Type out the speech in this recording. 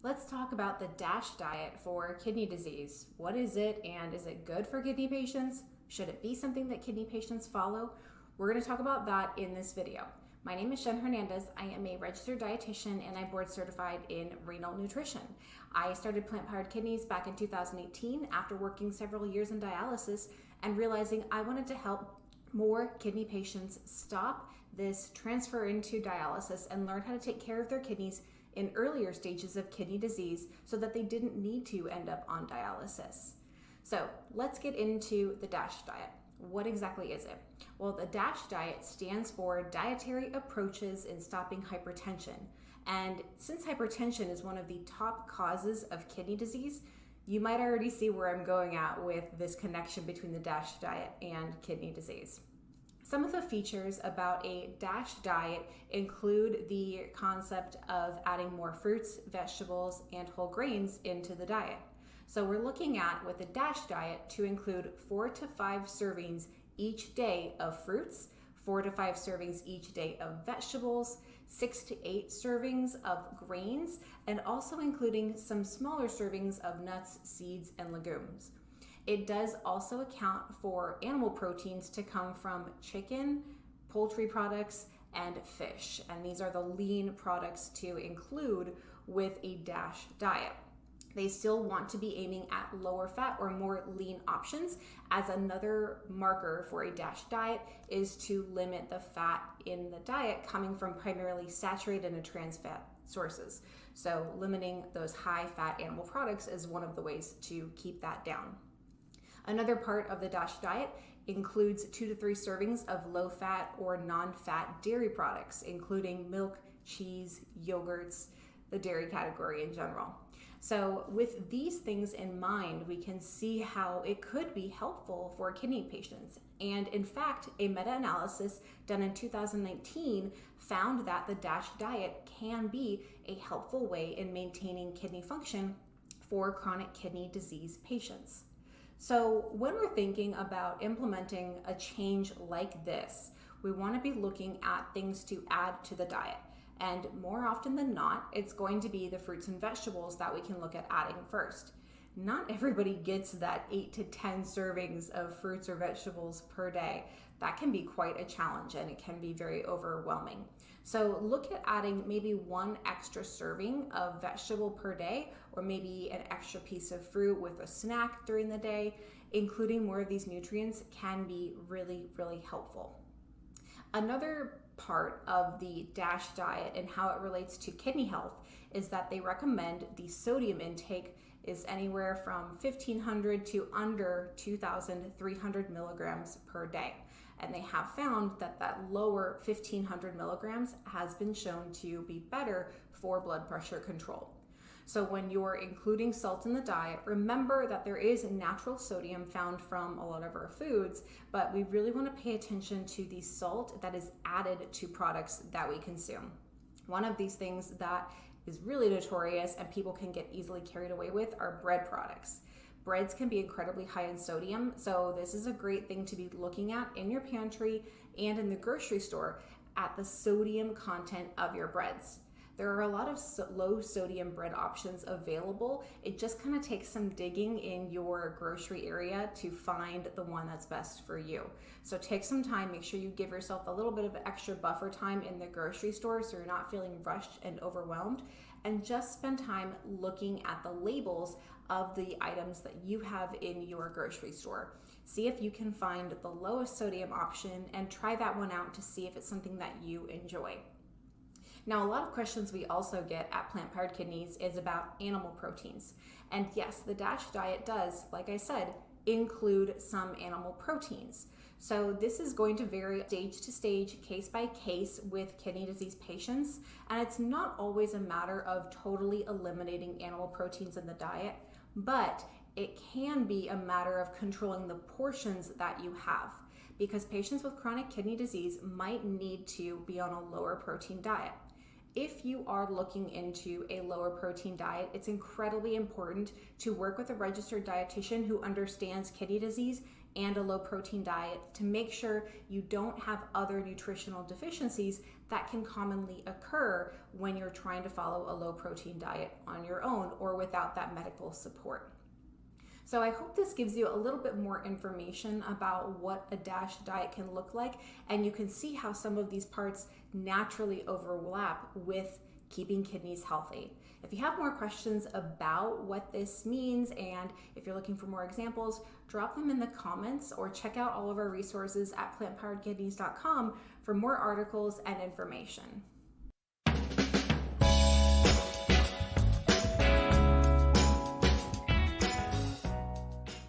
Let's talk about the DASH diet for kidney disease. What is it, and is it good for kidney patients? Should it be something that kidney patients follow? We're going to talk about that in this video. My name is Jen Hernandez. I am a registered dietitian and I'm board certified in renal nutrition. I started plant-powered kidneys back in 2018 after working several years in dialysis and realizing I wanted to help more kidney patients stop this transfer into dialysis and learn how to take care of their kidneys in earlier stages of kidney disease so that they didn't need to end up on dialysis. So let's get into the DASH diet. What exactly is it? Well, the DASH diet stands for Dietary Approaches in Stopping Hypertension. And since hypertension is one of the top causes of kidney disease, you might already see where I'm going at with this connection between the DASH diet and kidney disease. Some of the features about a DASH diet include the concept of adding more fruits, vegetables, and whole grains into the diet. So we're looking at, with the DASH diet, to include 4 to 5 servings each day of fruits, 4 to 5 servings each day of vegetables, 6 to 8 servings of grains, and also including some smaller servings of nuts, seeds, and legumes. It does also account for animal proteins to come from chicken, poultry products, and fish. And these are the lean products to include with a DASH diet. They still want to be aiming at lower fat or more lean options, as another marker for a DASH diet is to limit the fat in the diet coming from primarily saturated and trans fat sources. So limiting those high fat animal products is one of the ways to keep that down. Another part of the DASH diet includes 2 to 3 servings of low fat or non-fat dairy products, including milk, cheese, yogurts, the dairy category in general. So with these things in mind, we can see how it could be helpful for kidney patients. And in fact, a meta-analysis done in 2019 found that the DASH diet can be a helpful way in maintaining kidney function for chronic kidney disease patients. So when we're thinking about implementing a change like this, we want to be looking at things to add to the diet. And more often than not, it's going to be the fruits and vegetables that we can look at adding first. Not everybody gets that 8 to 10 servings of fruits or vegetables per day. That can be quite a challenge and it can be very overwhelming. So look at adding maybe 1 extra serving of vegetable per day, or maybe an extra piece of fruit with a snack during the day. Including more of these nutrients can be really, really helpful. Another part of the DASH diet and how it relates to kidney health is that they recommend the sodium intake is anywhere from 1,500 to under 2,300 milligrams per day. And they have found that that lower 1,500 milligrams has been shown to be better for blood pressure control. So when you're including salt in the diet, remember that there is natural sodium found from a lot of our foods, but we really want to pay attention to the salt that is added to products that we consume. One of these things that is really notorious and people can get easily carried away with are bread products. Breads can be incredibly high in sodium, so this is a great thing to be looking at in your pantry and in the grocery store at the sodium content of your breads. There are a lot of low sodium bread options available. It just kind of takes some digging in your grocery area to find the one that's best for you. So take some time, make sure you give yourself a little bit of extra buffer time in the grocery store so you're not feeling rushed and overwhelmed, and just spend time looking at the labels of the items that you have in your grocery store. See if you can find the lowest sodium option and try that one out to see if it's something that you enjoy. Now, a lot of questions we also get at Plant Powered Kidneys is about animal proteins. And yes, the DASH diet does, like I said, include some animal proteins. So this is going to vary stage to stage, case by case with kidney disease patients. And it's not always a matter of totally eliminating animal proteins in the diet, but it can be a matter of controlling the portions that you have, because patients with chronic kidney disease might need to be on a lower protein diet. If you are looking into a lower protein diet, it's incredibly important to work with a registered dietitian who understands kidney disease and a low protein diet to make sure you don't have other nutritional deficiencies that can commonly occur when you're trying to follow a low protein diet on your own or without that medical support. So I hope this gives you a little bit more information about what a DASH diet can look like, and you can see how some of these parts naturally overlap with keeping kidneys healthy. If you have more questions about what this means, and if you're looking for more examples, drop them in the comments or check out all of our resources at plantpoweredkidneys.com for more articles and information.